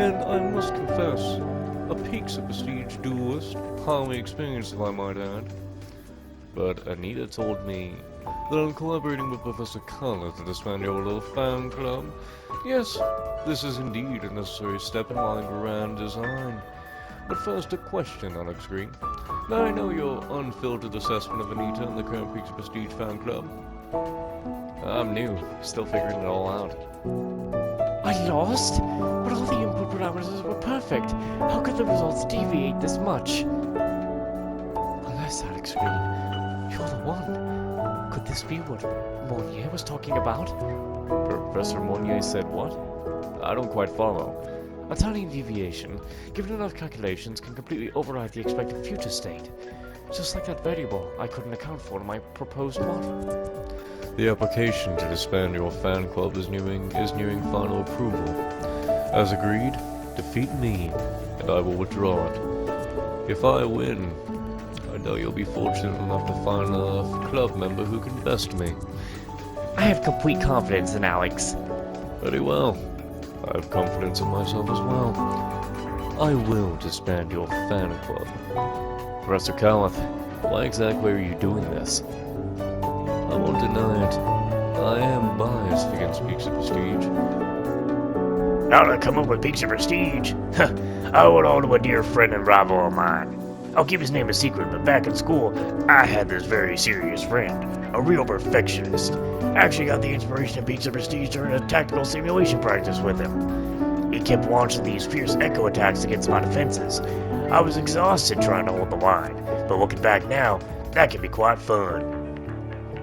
and I must confess, a Peaks of Prestige duelist, highly experienced if I might add. But Anita told me that I'm collaborating with Professor Connor to disband your little fan club. Yes, this is indeed a necessary step in my grand design. But first, a question, Alex Green. Now I know your unfiltered assessment of Anita and the current Peaks of Prestige fan club. I'm new, still figuring it all out. I lost? But all the input parameters were perfect. How could the results deviate this much? Unless, Alex Green, you're the one. Could this be what Monnier was talking about? Professor Monnier said what? I don't quite follow. A tiny deviation, given enough calculations, can completely override the expected future state. Just like that variable I couldn't account for in my proposed model. The application to disband your fan club is nearing final approval. As agreed, defeat me, and I will withdraw it. If I win, I know you'll be fortunate enough to find a club member who can best me. I have complete confidence in Alex. Very well. I have confidence in myself as well. I will disband your fan club. Professor Cowlith, why exactly are you doing this? I won't deny it. I am biased against Peaks of Prestige. How'd I come up with Peaks of Prestige? I owe it all to a dear friend and rival of mine. I'll keep his name a secret, but back in school, I had this very serious friend, a real perfectionist. I actually got the inspiration of Peaks of Prestige during a tactical simulation practice with him. He kept launching these fierce echo attacks against my defenses. I was exhausted trying to hold the line, but looking back now, that can be quite fun.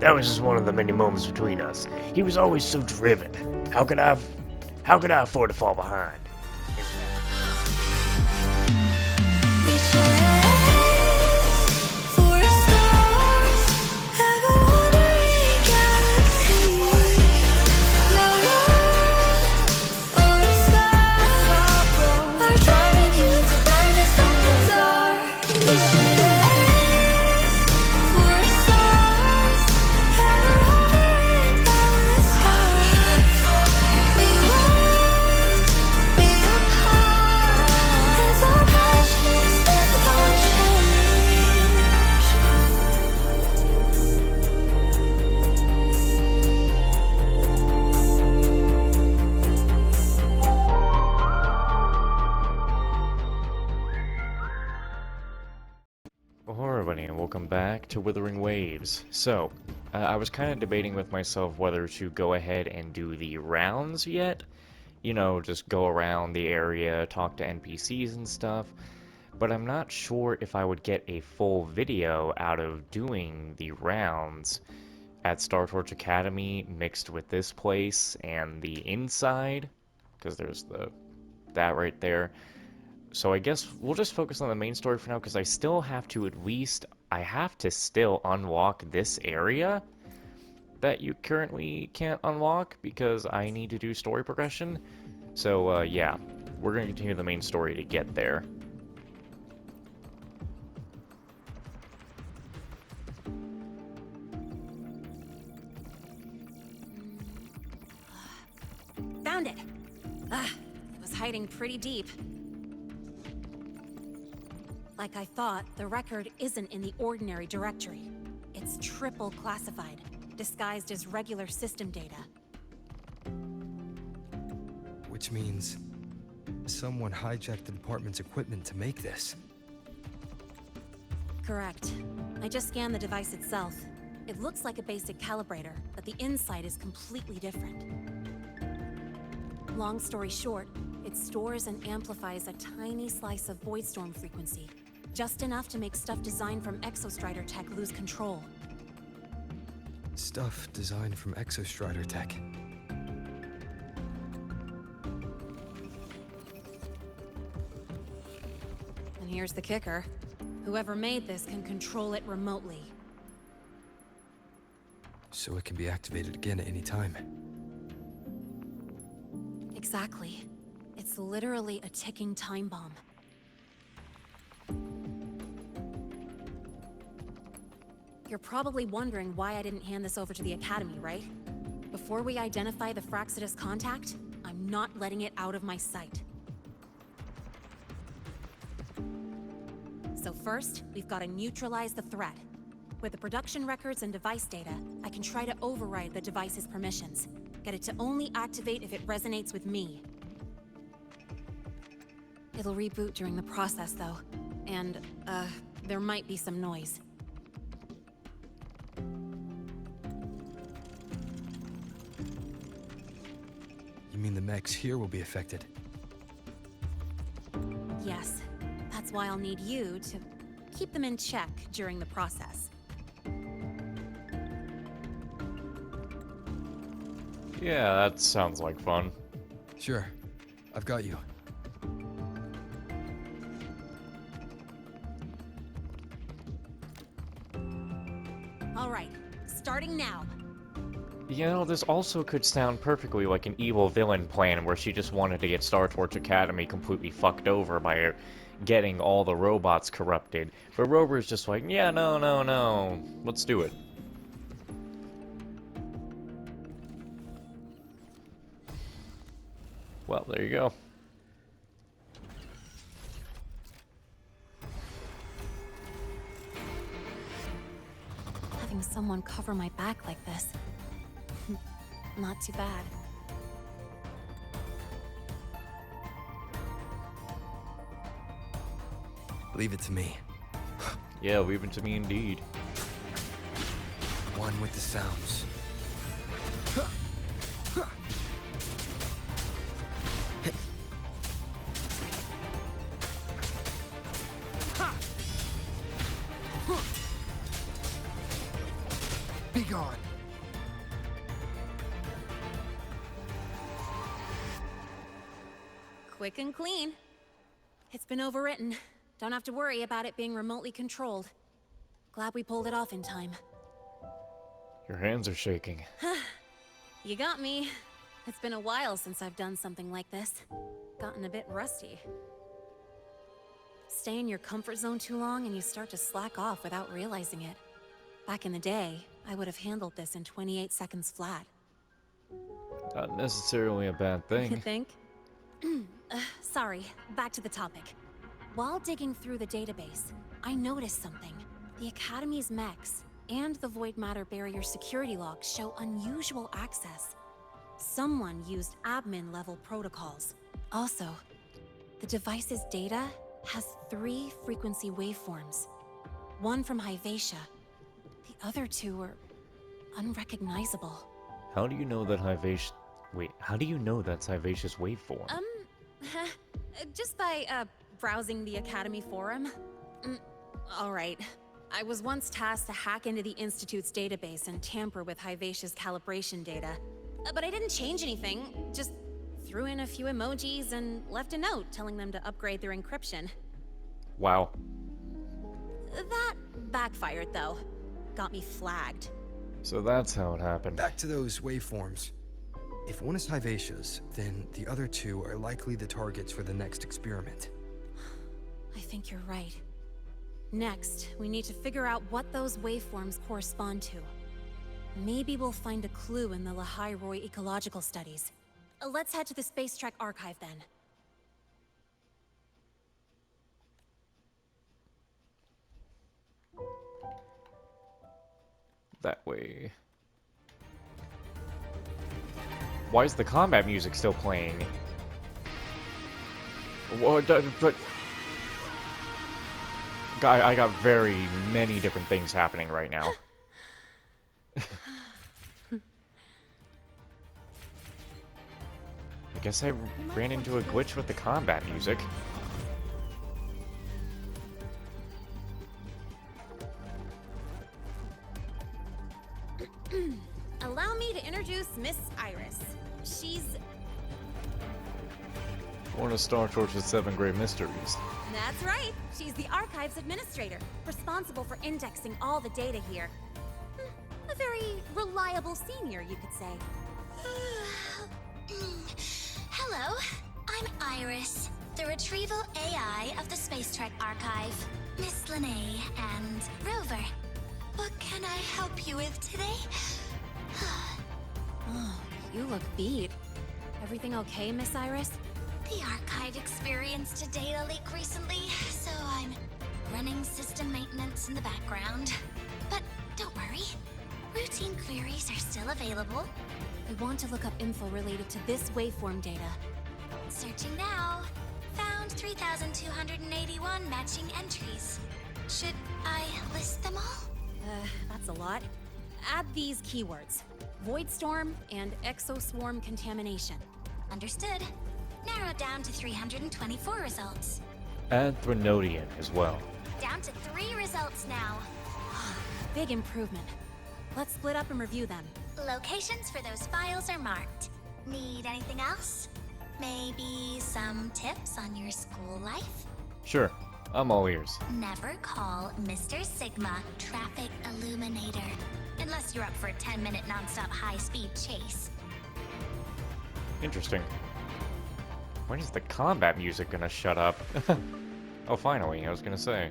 That was just one of the many moments between us. He was always so driven. How could I afford to fall behind? Hello everybody, and welcome back to Withering Waves. So, I was kind of debating with myself whether to go ahead and do the rounds yet. You know, just go around the area, talk to NPCs and stuff. But I'm not sure if I would get a full video out of doing the rounds at Star Torch Academy mixed with this place and the inside. Because there's that right there. So I guess we'll just focus on the main story for now, because I still have to still unlock this area that you currently can't unlock because I need to do story progression. So yeah, we're going to continue the main story to get there. Found it! It was hiding pretty deep. Like I thought, the record isn't in the ordinary directory. It's triple classified, disguised as regular system data. Which means someone hijacked the department's equipment to make this. Correct. I just scanned the device itself. It looks like a basic calibrator, but the inside is completely different. Long story short, it stores and amplifies a tiny slice of voidstorm frequency. Just enough to make stuff designed from Exostrider tech lose control. Stuff designed from Exostrider tech. And here's the kicker. Whoever made this can control it remotely. So it can be activated again at any time. Exactly. It's literally a ticking time bomb. You're probably wondering why I didn't hand this over to the Academy, right? Before we identify the Fraxidus contact, I'm not letting it out of my sight. So first, we've got to neutralize the threat. With the production records and device data, I can try to override the device's permissions. Get it to only activate if it resonates with me. It'll reboot during the process, though. And, there might be some noise. You mean the mechs here will be affected? Yes. That's why I'll need you to keep them in check during the process. Yeah, that sounds like fun. Sure. I've got you. All right, starting now. You know, this also could sound perfectly like an evil villain plan where she just wanted to get Star Torch Academy completely fucked over by getting all the robots corrupted. But Rover's just like, yeah, no, let's do it. Well, there you go. Having someone cover my back like this. Not too bad. Leave it to me. Yeah, leave it to me indeed. One with the sounds. Be gone. Quick and clean. It's been overwritten. Don't have to worry about it being remotely controlled. Glad we pulled it off in time. Your hands are shaking. You got me. It's been a while since I've done something like this. Gotten a bit rusty. Stay in your comfort zone too long and you start to slack off without realizing it. Back in the day, I would have handled this in 28 seconds flat. Not necessarily a bad You thing. think? Sorry, back to the topic. While digging through the database, I noticed something. The Academy's mechs and the Void Matter Barrier security logs show unusual access. Someone used admin-level protocols. Also, the device's data has 3 frequency waveforms. One from Hyvatia. The other 2 are unrecognizable. How do you know that Hyvatia... Wait, how do you know that's Hyvatia's waveform? Just by, browsing the Academy forum. Alright. I was once tasked to hack into the Institute's database and tamper with Hyvatia's calibration data. But I didn't change anything, just threw in a few emojis and left a note telling them to upgrade their encryption. Wow. That backfired, though. Got me flagged. So that's how it happened. Back to those waveforms. If one is Hyvatia's, then the other 2 are likely the targets for the next experiment. I think you're right. Next, we need to figure out what those waveforms correspond to. Maybe we'll find a clue in the Lynae Roy ecological studies. Let's head to the Space Trek archive then. That way. Why is the combat music still playing? What? But I got very many different things happening right now. I guess I ran into a glitch with the combat music. Allow me to introduce Miss Iris. She's... One of Star Torch's 7 Great Mysteries. That's right. She's the Archives Administrator, responsible for indexing all the data here. A very reliable senior, you could say. Hello, I'm Iris, the retrieval AI of the Space Trek Archive. Miss Lynae and Rover. What can I help you with today? Oh, you look beat. Everything okay, Miss Iris? The Archive experienced a data leak recently, so I'm running system maintenance in the background. But don't worry, routine queries are still available. We want to look up info related to this waveform data. Searching now. Found 3,281 matching entries. Should I list them all? That's a lot. Add these keywords. Void Storm and Exoswarm Contamination. Understood. Narrowed down to 324 results. Add Threnodian as well. Down to 3 results now. Big improvement. Let's split up and review them. Locations for those files are marked. Need anything else? Maybe some tips on your school life? Sure, I'm all ears. Never call Mr. Sigma Traffic Illuminator. Unless you're up for a 10-minute non-stop high-speed chase. Interesting. When is the combat music gonna shut up? Oh, finally, I was gonna say.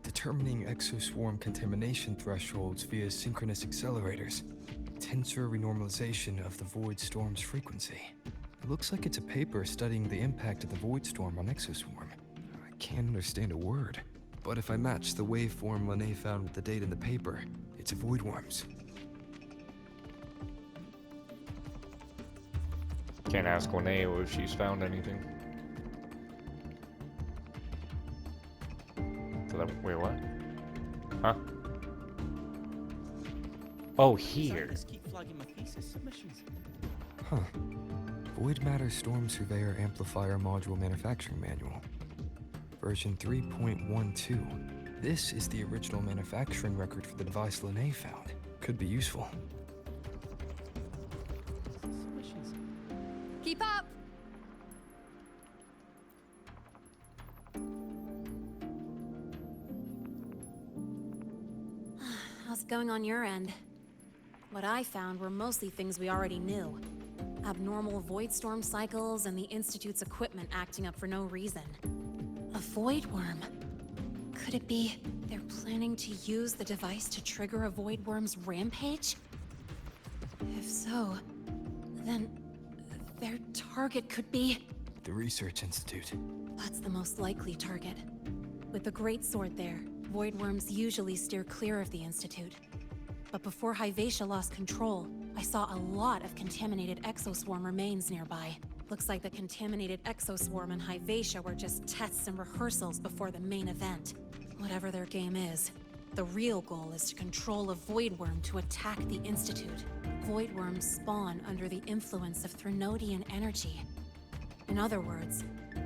Determining exoswarm contamination thresholds via synchronous accelerators. Tensor renormalization of the void storm's frequency. It looks like it's a paper studying the impact of the void storm on exoswarm. I can't understand a word. But if I match the waveform Lynae found with the data in the paper, it's a void worms. Can't ask Lynae if she's found anything. Wait, what? Huh? Oh, here. Huh. Void Matter Storm Surveyor Amplifier Module Manufacturing Manual. Version 3.12. This is the original manufacturing record for the device Lynae found. Could be useful. Keep up! How's it going on your end? What I found were mostly things we already knew. Abnormal void storm cycles and the Institute's equipment acting up for no reason. A void worm. Could it be they're planning to use the device to trigger a void worm's rampage? If so, then their target could be... The Research Institute. That's the most likely target. With the Great Sword there, void worms usually steer clear of the Institute. But before Hyvatia lost control, I saw a lot of contaminated exoswarm remains nearby. Looks like the contaminated exoswarm and Hyvatia were just tests and rehearsals before the main event. Whatever their game is, the real goal is to control a void worm to attack the Institute. Void worms spawn under the influence of Threnodian energy. In other words,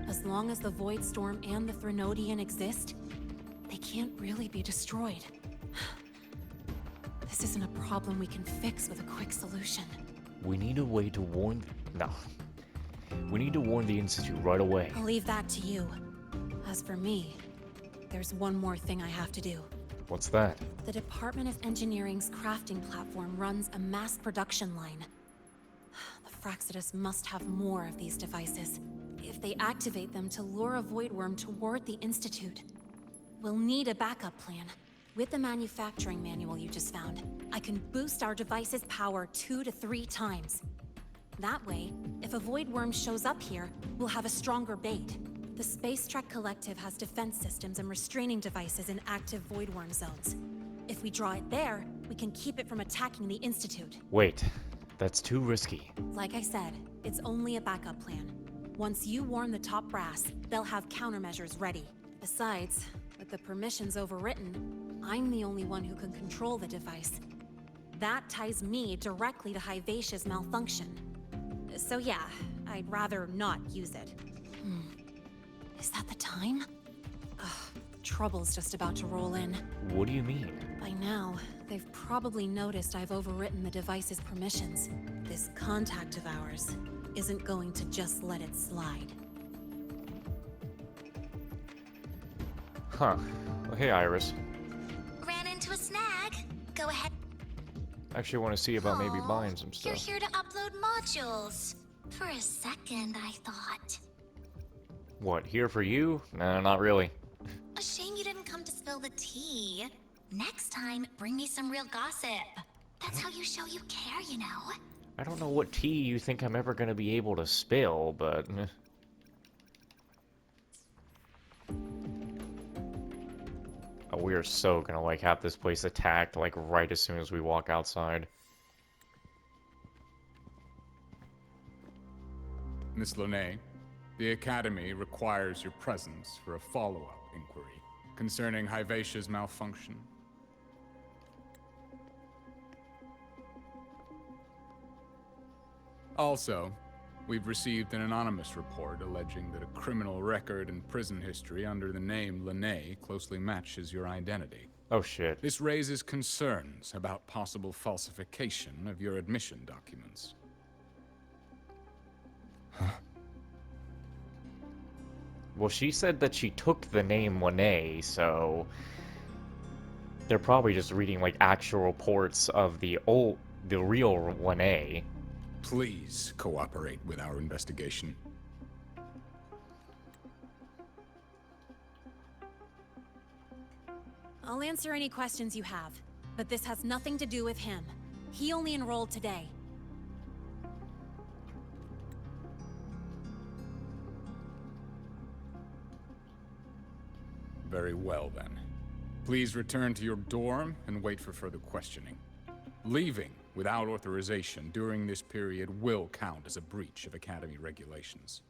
as long as the void storm and the Threnodian exist, they can't really be destroyed. This isn't a problem we can fix with a quick solution. We need a way to warn... No. We need to warn the Institute right away. I'll leave that to you. As for me, there's one more thing I have to do. What's that? The Department of Engineering's crafting platform runs a mass production line. The Fraxidus must have more of these devices. If they activate them to lure a void worm toward the Institute, we'll need a backup plan. With the manufacturing manual you just found, I can boost our device's power 2 to 3 times. That way, if a void worm shows up here, we'll have a stronger bait. The Space Trek Collective has defense systems and restraining devices in active void worm zones. If we draw it there, we can keep it from attacking the Institute. Wait, that's too risky. Like I said, it's only a backup plan. Once you warn the top brass, they'll have countermeasures ready. Besides, with the permissions overwritten, I'm the only one who can control the device. That ties me directly to Hyvatia's malfunction. So yeah, I'd rather not use it. Is that the time? Ugh, trouble's just about to roll in. What do you mean? By now, they've probably noticed I've overwritten the device's permissions. This contact of ours isn't going to just let it slide. Huh. Well, hey, Iris. Ran into a snag. Go ahead. Actually, want to see about maybe Aw, buying some You're stuff. here to upload modules. For a second, I thought. What, here for you? Nah, not really. A shame you didn't come to spill the tea. Next time, bring me some real gossip. That's how you show you care, you know? I don't know what tea you think I'm ever gonna be able to spill, but... we are so gonna, like, have this place attacked, like, right as soon as we walk outside. Miss Lynae, the Academy requires your presence for a follow-up inquiry concerning Hyvatia's malfunction. Also, we've received an anonymous report alleging that a criminal record and prison history under the name Lynae closely matches your identity. Oh shit. This raises concerns about possible falsification of your admission documents. Well, she said that she took the name Lynae, so they're probably just reading, like, actual reports of the real Lynae. Please cooperate with our investigation. I'll answer any questions you have, but this has nothing to do with him. He only enrolled today. Very well, then. Please return to your dorm and wait for further questioning. Leaving without authorization during this period will count as a breach of Academy regulations.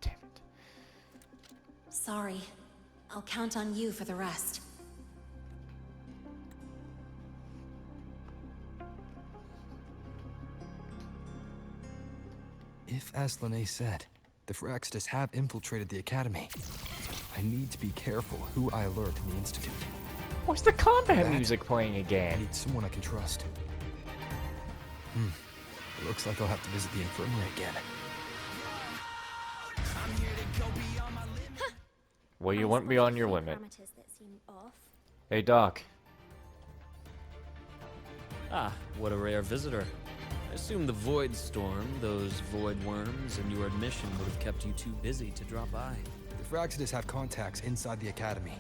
Damn it. Sorry. I'll count on you for the rest. If, as Lynae said, the Phyrexidus have infiltrated the Academy, I need to be careful who I alert in the Institute. What's the combat That- music playing I again? need someone I can trust. It looks like I'll have to visit the infirmary again. Well, you went beyond your limit. Hey, Doc. Ah, what a rare visitor. I assume the Void Storm, those void worms, and your admission would have kept you too busy to drop by. The Phyrexidus have contacts inside the Academy.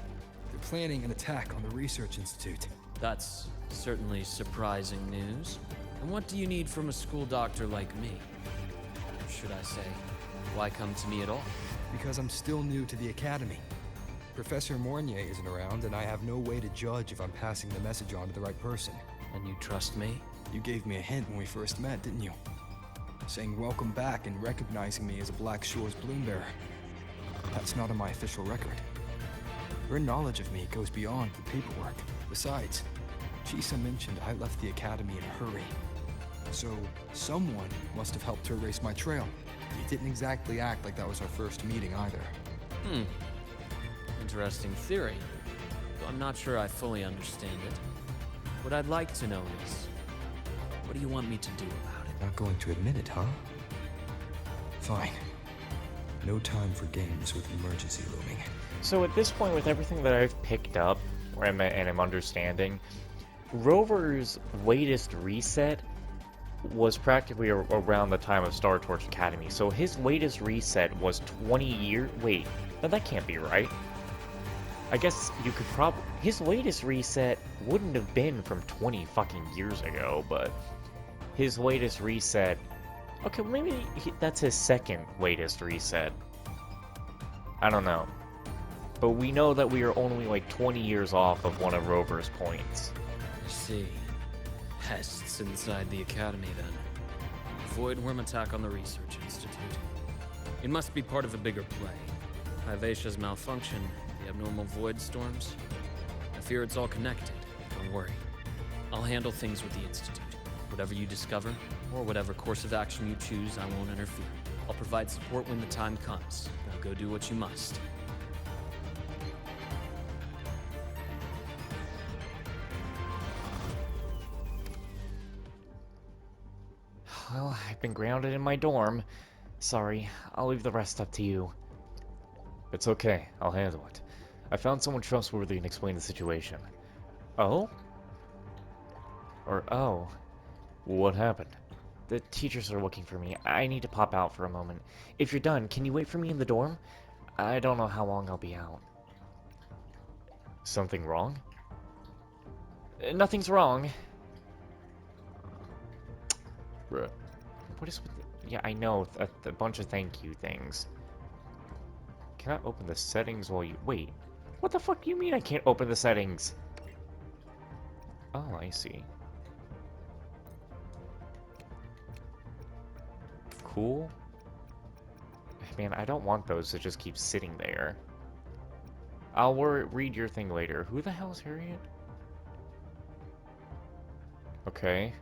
They're planning an attack on the Research Institute. That's certainly surprising news. And what do you need from a school doctor like me? Or should I say, why come to me at all? Because I'm still new to the Academy. Professor Mornier isn't around, and I have no way to judge if I'm passing the message on to the right person. And you trust me? You gave me a hint when we first met, didn't you? Saying welcome back and recognizing me as a Black Shore's bloom bearer. That's not on my official record. Her knowledge of me goes beyond the paperwork. Besides, Chisa mentioned I left the Academy in a hurry. So, someone must have helped her erase my trail. It didn't exactly act like that was our first meeting either. Interesting theory. Though I'm not sure I fully understand it. What I'd like to know is, what do you want me to do about it? Not going to admit it, huh? Fine. No time for games with emergency looming. So at this point, with everything that I've picked up and I'm understanding, Rover's latest reset was practically around the time of Star Torch Academy. So his latest reset was 20 years. Wait, no, that can't be right. I guess you could probably. His latest reset wouldn't have been from 20 fucking years ago, but his latest reset. Okay, maybe that's his second latest reset. I don't know. But we know that we are only like 20 years off of one of Rover's points. I see. Pests inside the Academy, then. Void worm attack on the Research Institute. It must be part of a bigger play. Hyvatia's malfunction, the abnormal void storms. I fear it's all connected. Don't worry. I'll handle things with the Institute. Whatever you discover, or whatever course of action you choose, I won't interfere. I'll provide support when the time comes. Now go do what you must. Well, I've been grounded in my dorm. Sorry, I'll leave the rest up to you. It's okay, I'll handle it. I found someone trustworthy and explained the situation. Oh? Or oh. What happened? The teachers are looking for me. I need to pop out for a moment. If you're done, can you wait for me in the dorm? I don't know how long I'll be out. Something wrong? Nothing's wrong. Bruh. What is with the... Yeah, I know. A bunch of thank you things. Can I open the settings while you... Wait. What the fuck do you mean I can't open the settings? Oh, I see. Cool. Man, I don't want those to just keep sitting there. I'll read your thing later. Who the hell is Harriet? Okay.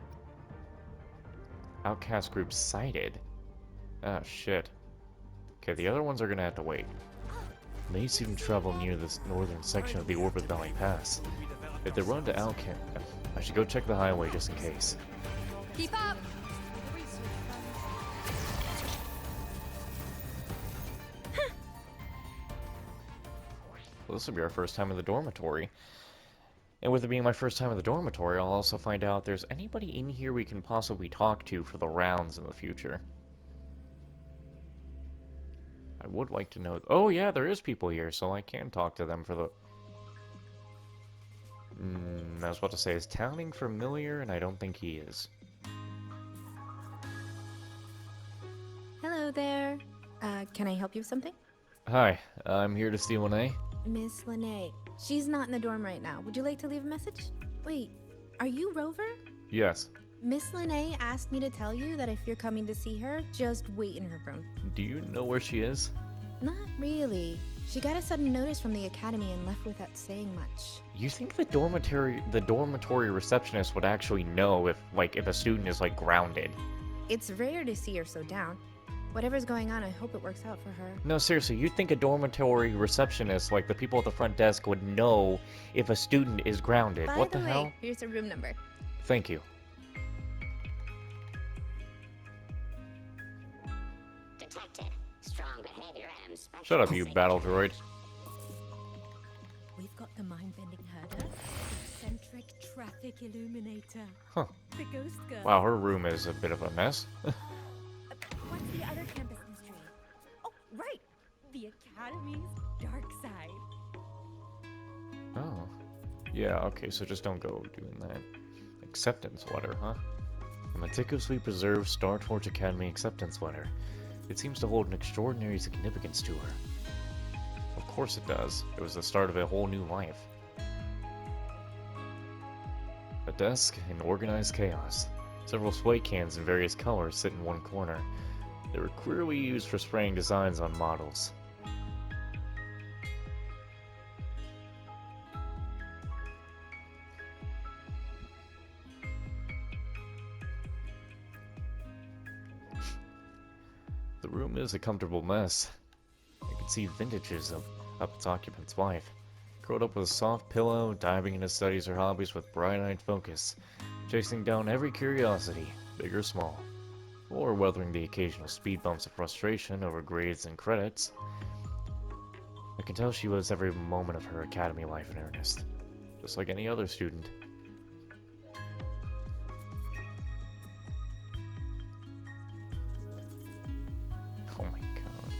Outcast group sighted. Ah, shit. Okay, the other ones are gonna have to wait. May seem to travel near this northern section of the Orbit Valley Pass. If they run to Outcast, I should go check the highway just in case. Keep up! Well, this will be our first time in the dormitory. And with it being my first time in the dormitory, I'll also find out if there's anybody in here we can possibly talk to for the rounds in the future. I would like to know... Oh, yeah, there is people here, so I can talk to them for the... I was about to say, is Towning familiar? And I don't think he is. Hello there. Can I help you with something? Hi, I'm here to see Lynae. Miss Lynae. She's not in the dorm right now. Would you like to leave a message? Wait, are you Rover? Yes. Miss Lynae asked me to tell you that if you're coming to see her, just wait in her room. Do you know where she is? Not really. She got a sudden notice from the academy and left without saying much. You think the dormitory receptionist would actually know if a student is, grounded? It's rare to see her so down. Whatever's going on, I hope it works out for her. No, seriously, you'd think a dormitory receptionist, like the people at the front desk, would know if a student is grounded. By What the the way, hell? here's her room number. Thank you. Detected. Strong behavior and special Shut up, you battle droid. We've got the mind-bending herder, eccentric traffic illuminator, Huh. the ghost girl. Wow, her room is a bit of a mess. What's the other campus mystery? Oh, right! The Academy's dark side. Oh. Yeah, okay, so just don't go doing that. Acceptance letter, huh? A meticulously preserved Star Torch Academy acceptance letter. It seems to hold an extraordinary significance to her. Of course it does. It was the start of a whole new life. A desk in organized chaos. Several spray cans in various colors sit in one corner. They were clearly used for spraying designs on models. The room is a comfortable mess. You can see vintages of its occupant's life. Curled up with a soft pillow, diving into studies or hobbies with bright-eyed focus, chasing down every curiosity, big or small, or weathering the occasional speed bumps of frustration over grades and credits. I can tell she lives every moment of her academy life in earnest, just like any other student. Oh my god.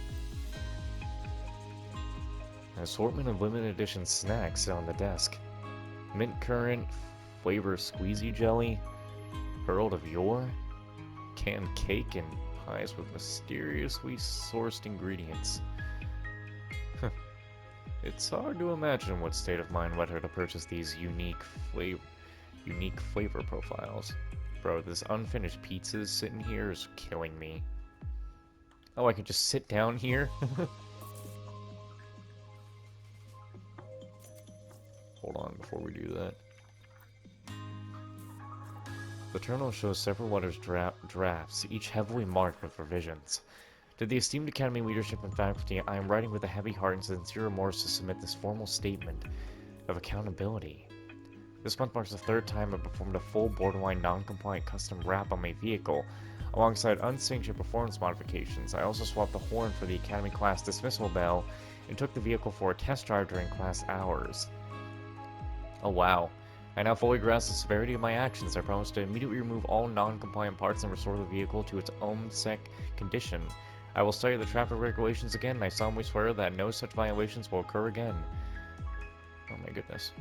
An assortment of limited edition snacks sit on the desk. Mint currant, flavor squeezy jelly, hurled of yore, canned cake, and pies with mysteriously sourced ingredients. It's hard to imagine what state of mind led her to purchase these unique flavor profiles. Bro, this unfinished pizza sitting here is killing me. Oh, I can just sit down here? Hold on before we do that. The terminal shows several letters drafts, each heavily marked with revisions. To the esteemed Academy leadership and faculty, I am writing with a heavy heart and sincere remorse to submit this formal statement of accountability. This month marks the third time I performed a full borderline non-compliant custom wrap on my vehicle, alongside unsanctioned performance modifications. I also swapped the horn for the Academy class dismissal bell and took the vehicle for a test drive during class hours. Oh wow. I now fully grasp the severity of my actions. I promise to immediately remove all non-compliant parts and restore the vehicle to its OMSEC condition. I will study the traffic regulations again, and I solemnly swear that no such violations will occur again. Oh my goodness.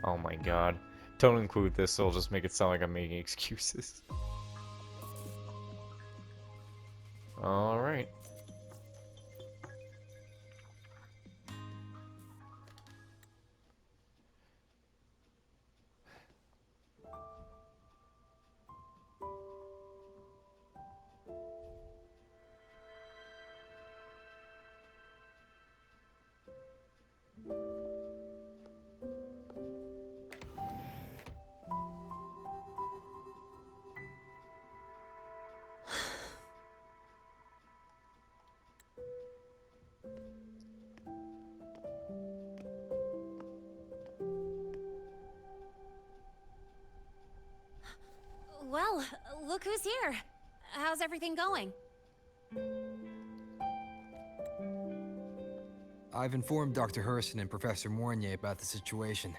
Oh my god. Don't include this, it'll just make it sound like I'm making excuses. Alright. Well, look who's here. How's everything going? I've informed Dr. Hurston and Professor Mournier about the situation.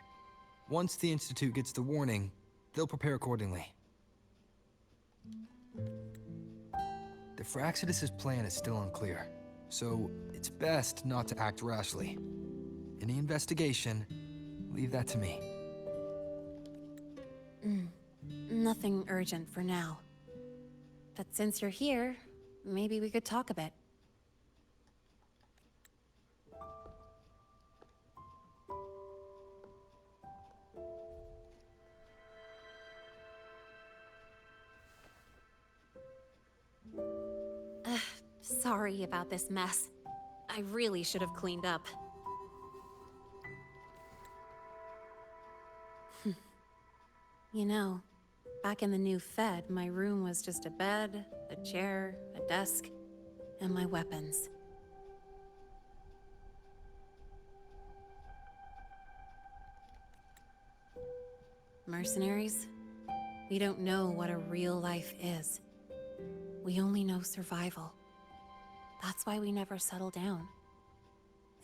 Once the Institute gets the warning, they'll prepare accordingly. The Fraxidus' plan is still unclear, so it's best not to act rashly. Any investigation, leave that to me. Nothing urgent for now. But since you're here, maybe we could talk a bit. Sorry about this mess. I really should have cleaned up. You know, back in the new Fed, my room was just a bed, a chair, a desk, and my weapons. Mercenaries? We don't know what a real life is. We only know survival. That's why we never settle down.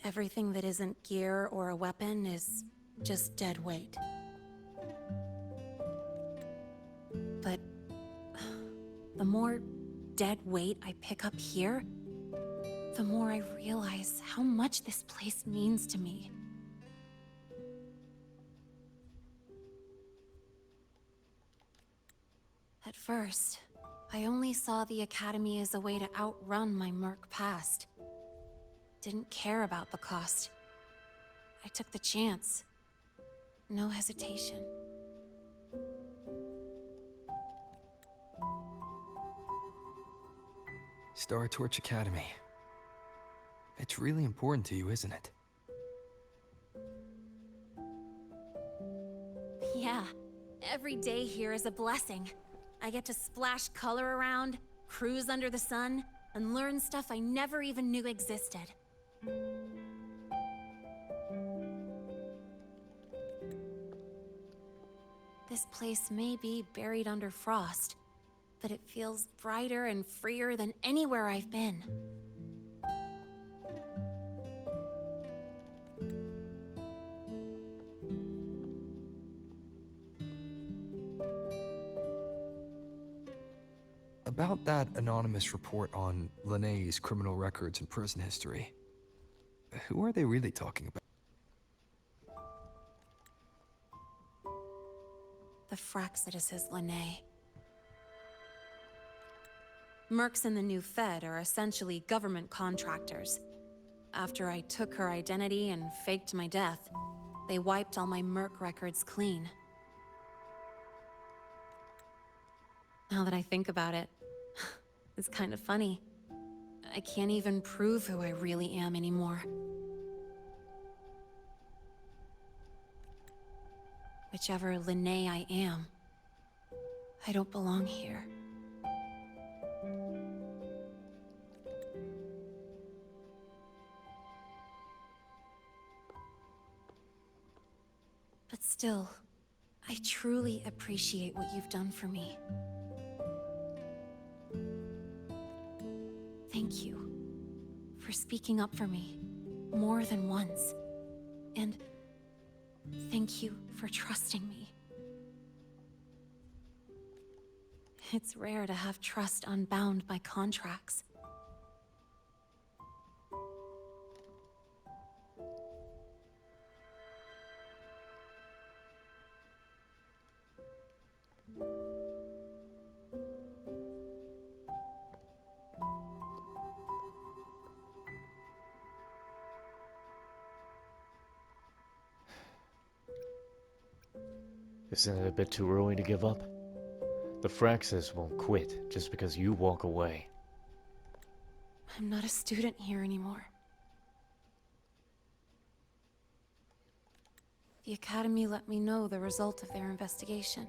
Everything that isn't gear or a weapon is just dead weight. But the more dead weight I pick up here, the more I realize how much this place means to me. At first, I only saw the Academy as a way to outrun my merc past. Didn't care about the cost. I took the chance. No hesitation. Star Torch Academy. It's really important to you, isn't it? Yeah, every day here is a blessing. I get to splash color around, cruise under the sun, and learn stuff I never even knew existed. This place may be buried under frost, but it feels brighter and freer than anywhere I've been. About that anonymous report on Lynae's criminal records and prison history, who are they really talking about? The Fraxidus is Lynae. Mercs in the new Fed are essentially government contractors. After I took her identity and faked my death, they wiped all my merc records clean. Now that I think about it, it's kind of funny. I can't even prove who I really am anymore. Whichever Lynae I am, I don't belong here. But still, I truly appreciate what you've done for me. thank you for speaking up for me more than once. And thank you for trusting me. It's rare to have trust unbound by contracts. Isn't it a bit too early to give up? The Fraxis won't quit just because you walk away. I'm not a student here anymore. The Academy let me know the result of their investigation.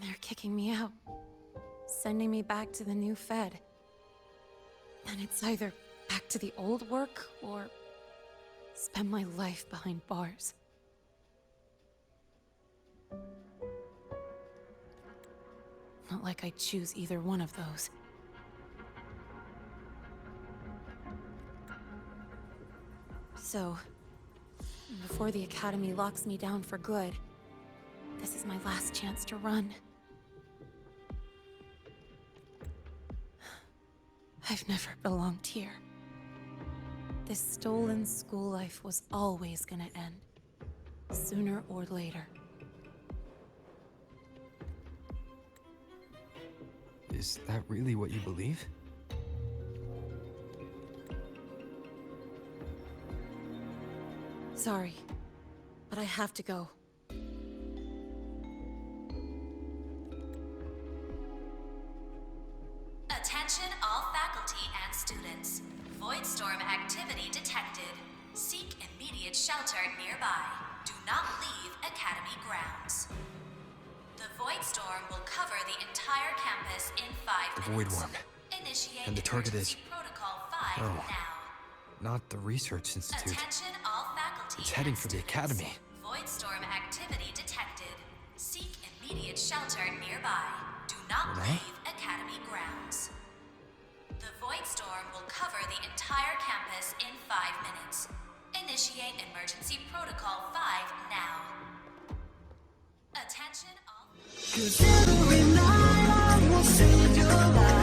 They're kicking me out, sending me back to the new Fed. And it's either back to the old work, or spend my life behind bars. Not like I'd choose either one of those. So, before the Academy locks me down for good, this is my last chance to run. I've never belonged here. This stolen school life was always gonna end, sooner or later. Is that really what you believe? Sorry, but I have to go. Attention all faculty and students. Voidstorm activity detected. Seek immediate shelter nearby. Do not leave Academy grounds. The Voidstorm will cover the entire campus in 5 The minutes. Void Worm. Initiate And the target is... emergency Protocol 5 Oh. now. Not the Research Institute. Attention all faculty It's heading and for the students. Academy. Voidstorm activity detected. Seek immediate shelter nearby. Do not Lynae? leave Academy grounds. The Voidstorm will cover the entire campus in 5 minutes. Initiate emergency protocol 5 now. Attention all... 'Cause every night I will save your life.